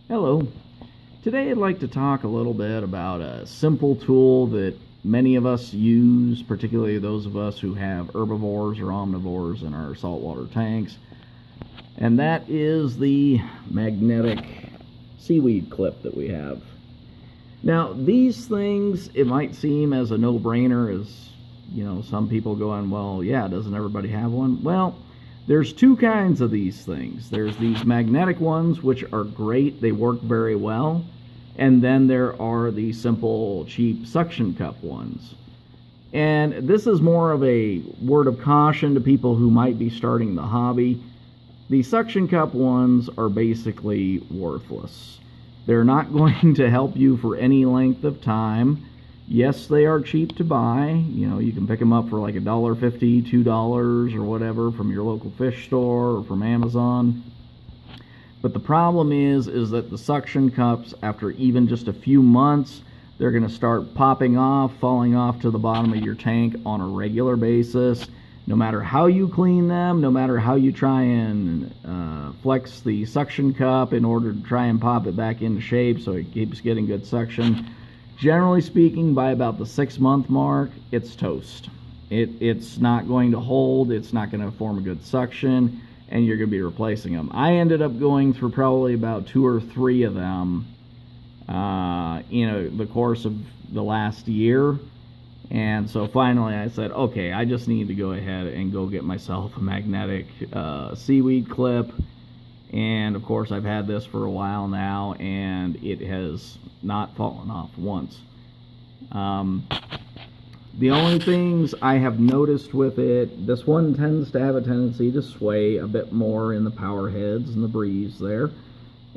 Hello. Today I'd like to talk a little bit about a simple tool that many of us use, particularly those of us who have herbivores or omnivores in our saltwater tanks, and that is the magnetic seaweed clip that we have. Now, these things, it might seem as a no-brainer, as some people going, well, yeah, doesn't everybody have one? Well, there's two kinds of these things. There's these magnetic ones, which are great. They work very well. And then there are the simple, cheap suction cup ones. And this is more of a word of caution to people who might be starting the hobby. The suction cup ones are basically worthless. They're not going to help you for any length of time. Yes, they are cheap to buy. You can pick them up for like $1.50, $2 or whatever from your local fish store or from Amazon. But the problem is that the suction cups, after even just a few months, they're going to start popping off, falling off to the bottom of your tank on a regular basis. No matter how you clean them, no matter how you try and flex the suction cup in order to try and pop it back into shape so it keeps getting good suction, generally speaking, by about the 6-month mark, it's toast. It's not going to hold, it's not going to form a good suction, and you're going to be replacing them. I ended up going through probably about 2 or 3 of them in the course of the last year. And so finally I said, okay, I just need to go ahead and go get myself a magnetic seaweed clip. And of course I've had this for a while now, and it has not fallen off once. The only things I have noticed with it, this one tends to have a tendency to sway a bit more in the power heads and the breeze there.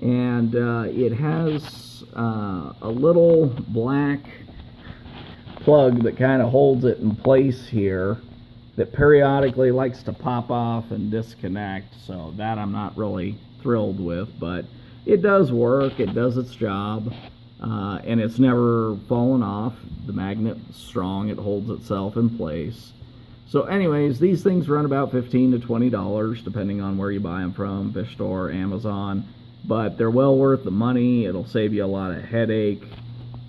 And it has a little black plug that kind of holds it in place here that periodically likes to pop off and disconnect, so that I'm not really thrilled with, but it does work, it does its job, and it's never fallen off. The magnet's strong, it holds itself in place. So anyways, these things run about $15 to $20 depending on where you buy them from, fish store, Amazon, but they're well worth the money. It'll save you a lot of headache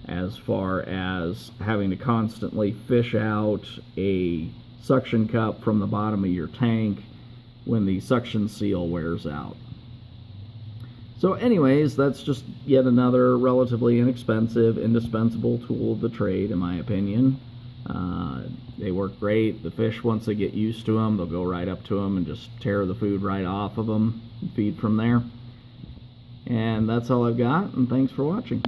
as far as having to constantly fish out a suction cup from the bottom of your tank when the suction seal wears out. So anyways, that's just yet another relatively inexpensive, indispensable tool of the trade, in my opinion. They work great. The fish, once they get used to them, they'll go right up to them and just tear the food right off of them and feed from there. And that's all I've got, and thanks for watching.